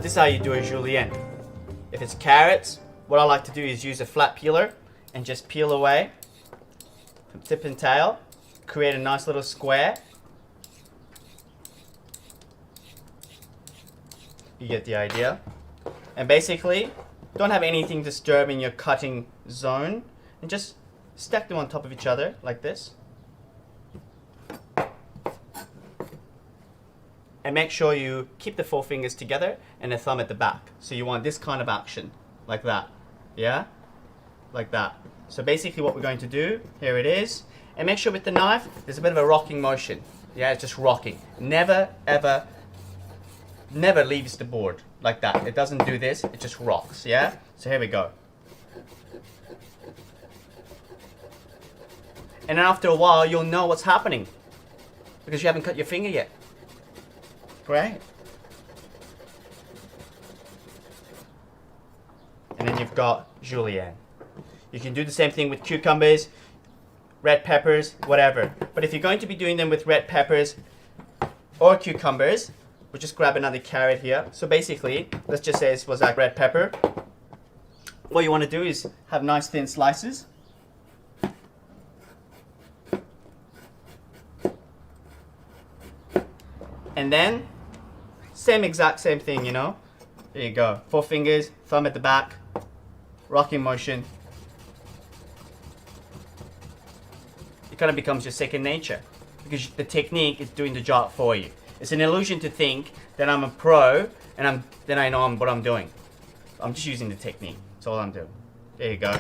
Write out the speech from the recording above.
This is how you do a julienne. If it's carrots, what I like to do is use a flat peeler and just peel away from tip and tail, create a nice little square. You get the idea. And basically, don't have anything disturbing your cutting zone, and just stack them on top of each other like this. And make sure you keep the four fingers together and the thumb at the back. So you want this kind of action, like that. Yeah? Like that. So basically what we're going to do, here it is. And make sure with the knife, there's a bit of a rocking motion. Yeah, it's just rocking. Never, ever, never leaves the board like that. It doesn't do this, it just rocks, yeah? So here we go. And then after a while, you'll know what's happening because you haven't cut your finger yet. Great. And then you've got julienne. You can do the same thing with cucumbers, red peppers, whatever. But if you're going to be doing them with red peppers or cucumbers, we'll just grab another carrot here. So basically, let's just say this was like red pepper. What you want to do is have nice thin slices. And then, same thing, you know. There you go. Four fingers, thumb at the back, rocking motion. It kind of becomes your second nature because the technique is doing the job for you. It's an illusion to think that I'm a pro and then I know what I'm doing. I'm just using the technique. That's all I'm doing. There you go.